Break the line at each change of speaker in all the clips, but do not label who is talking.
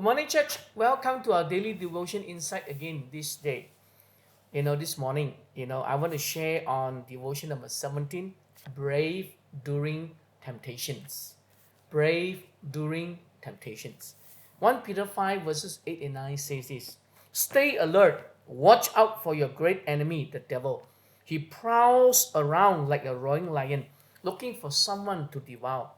Good morning, church. Welcome to our daily devotion insight again this day. This morning, I want to share on devotion number 17, brave during temptations. Brave during temptations. 1 Peter 5 verses 8 and 9 says this: Stay alert, watch out for your great enemy, the devil. He prowls around like a roaring lion, looking for someone to devour.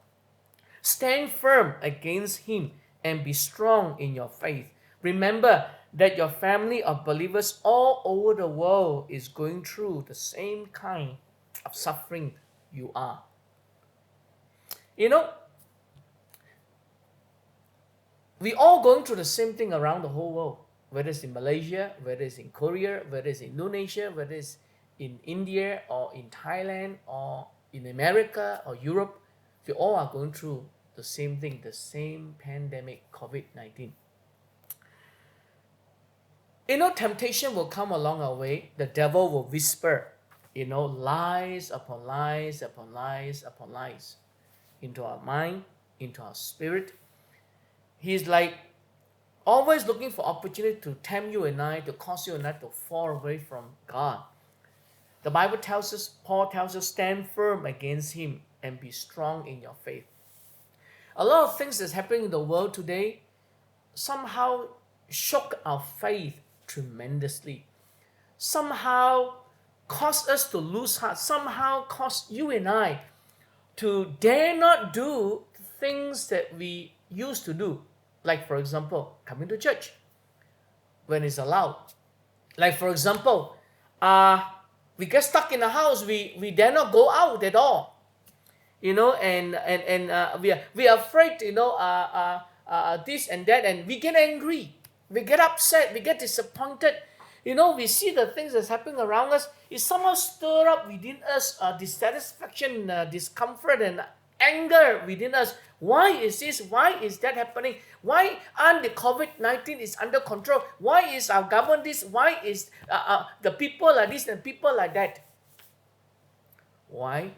Stand firm against him and be strong in your faith. Remember that your family of believers all over the world is going through the same kind of suffering you are. We all going through the same thing around the whole world, whether it's in Malaysia, whether it's in Korea, whether it's in Indonesia, whether it's in India or in Thailand or in America or Europe. We all are going through the same thing, the same pandemic, COVID-19. Temptation will come along our way. The devil will whisper, lies upon lies upon lies upon lies into our mind, into our spirit. He's like always looking for opportunity to tempt you and I, to cause you and I to fall away from God. The Bible tells us, Paul tells us, stand firm against him and be strong in your faith. A lot of things that's happening in the world today somehow shook our faith tremendously. Somehow caused us to lose heart. Somehow caused you and I to dare not do things that we used to do. Like, for example, coming to church when it's allowed. Like, for example, we get stuck in the house. We dare not go out at all. We are afraid, this and that, and we get angry, we get upset, we get disappointed. We see the things that's happening around us. It somehow stir up within us dissatisfaction, discomfort, and anger within us. Why is this? Why is that happening? Why aren't the COVID-19 is under control? Why is our government this? Why is the people like this and people like that? Why?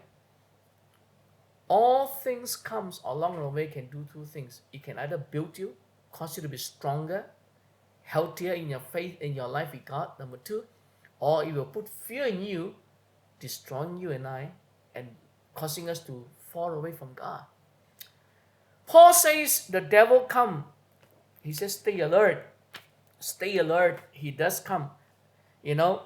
All things comes along the way can do two things. It can either build you, cause you to be stronger, healthier in your faith, in your life with God, number two, or it will put fear in you, destroying you and I, and causing us to fall away from God. Paul says the devil come. He says stay alert. Stay alert. He does come.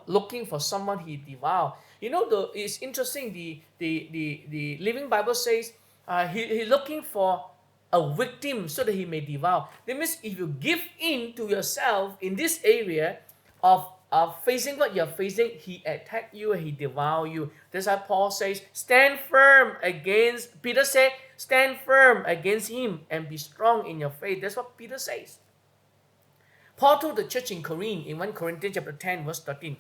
Looking for someone he devour. It's interesting. The Living Bible says he looking for a victim so that he may devour. That means if you give in to yourself in this area of facing what you're facing, he attack you and he devour you. That's why Paul says, stand firm against. Peter said, stand firm against him and be strong in your faith. That's what Peter says. Paul told the church in Corinth in 1 Corinthians chapter 10 verse 13,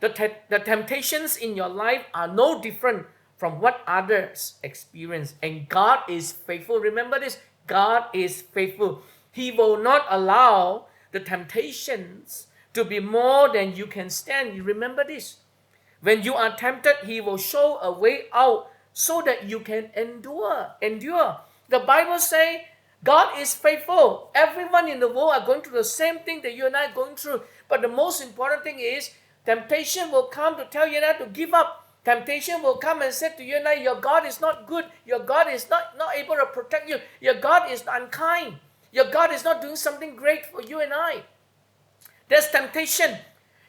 the temptations in your life are no different from what others experience. And God is faithful. Remember this, God is faithful. He will not allow the temptations to be more than you can stand. You remember this. When you are tempted, he will show a way out so that you can endure. The Bible says, God is faithful. Everyone in the world are going through the same thing that you and I are going through. But the most important thing is, temptation will come to tell you and I to give up. Temptation will come and say to you and I, your God is not good. Your God is not able to protect you. Your God is unkind. Your God is not doing something great for you and I. There's temptation.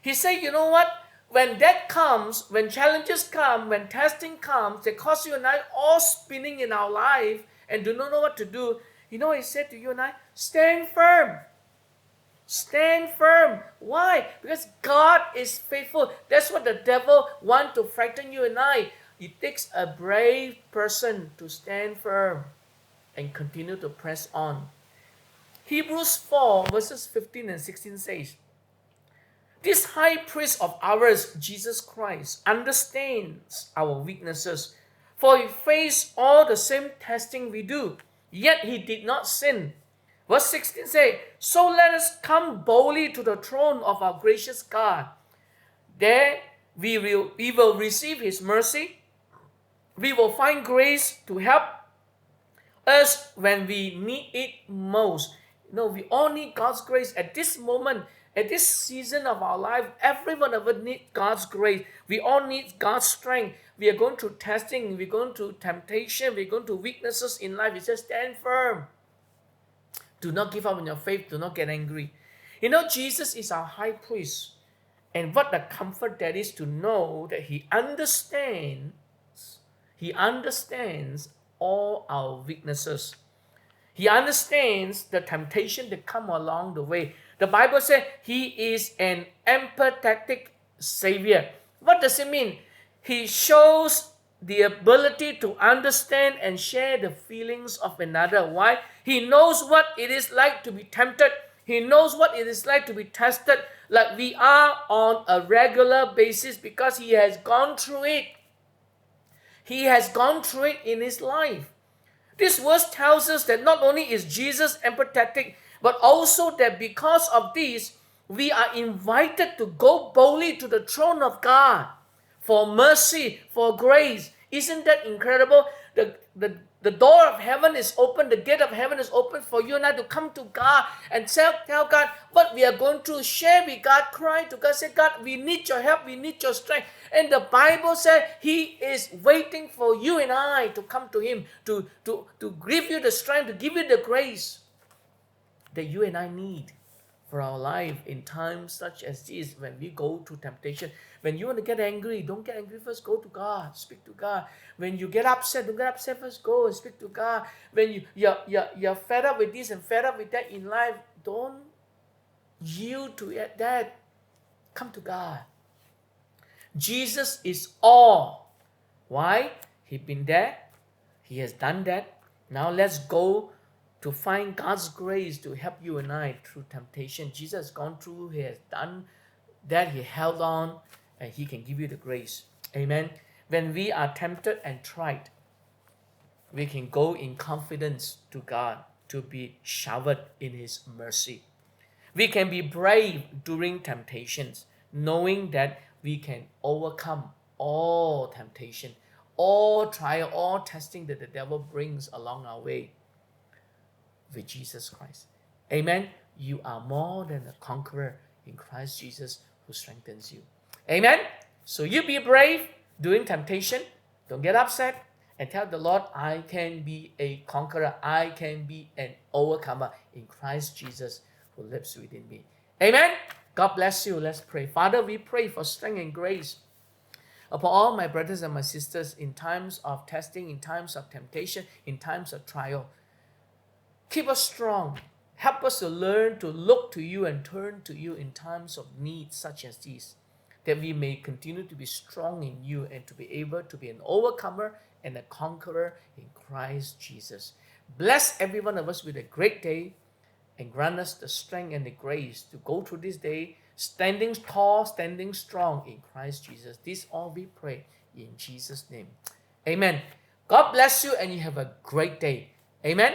He said, you know what? When that comes, when challenges come, when testing comes, they cause you and I all spinning in our life and do not know what to do. He said to you and I, stand firm. Stand firm. Why? Because God is faithful. That's what the devil wants to frighten you and I. It takes a brave person to stand firm and continue to press on. Hebrews 4 verses 15 and 16 says, this high priest of ours, Jesus Christ, understands our weaknesses, for he faced all the same testing we do, yet he did not sin. Verse 16 says, so let us come boldly to the throne of our gracious God. There we will receive his mercy. We will find grace to help us when we need it most. No, we all need God's grace at this moment, at this season of our life. Every one of us needs God's grace. We all need God's strength. We are going through testing, we're going through temptation, we're going through weaknesses in life. He says, stand firm. Do not give up on your faith. Do not get angry. You know, Jesus is our high priest. And what a comfort that is to know that he understands all our weaknesses. He understands the temptation that come along the way. The Bible says he is an empathetic Savior. What does it mean? He shows the ability to understand and share the feelings of another. Why? He knows what it is like to be tempted. He knows what it is like to be tested like we are on a regular basis because he has gone through it. He has gone through it in his life. This verse tells us that not only is Jesus empathetic, but also that because of this, we are invited to go boldly to the throne of God for mercy, for grace. Isn't that incredible? The door of heaven is open, the gate of heaven is open for you and I to come to God and tell God what we are going through, share with God, cry to God, say, God, we need your help, we need your strength. And the Bible says he is waiting for you and I to come to him, to give you the strength, to give you the grace that you and I need for our life in times such as this, when we go through temptation. When you want to get angry, don't get angry first, go to God, speak to God. When you get upset, don't get upset first, go and speak to God. When you're fed up with this and fed up with that in life, don't yield to that. Come to God. Jesus is all. Why? He's been there. He has done that. Now let's go to find God's grace to help you and I through temptation. Jesus has gone through, he has done that, he held on, and he can give you the grace. Amen. When we are tempted and tried, we can go in confidence to God to be showered in his mercy. We can be brave during temptations, knowing that we can overcome all temptation, all trial, all testing that the devil brings along our way with Jesus Christ. Amen. You are more than a conqueror in Christ Jesus who strengthens you. Amen. So you be brave during temptation. Don't get upset and tell the Lord, I can be a conqueror. I can be an overcomer in Christ Jesus who lives within me. Amen. God bless you. Let's pray. Father, we pray for strength and grace upon all my brothers and my sisters in times of testing, in times of temptation, in times of trial. Keep us strong. Help us to learn to look to you and turn to you in times of need such as these, that we may continue to be strong in you and to be able to be an overcomer and a conqueror in Christ Jesus. Bless every one of us with a great day and grant us the strength and the grace to go through this day standing tall, standing strong in Christ Jesus. This all we pray in Jesus' name. Amen. God bless you and you have a great day. Amen.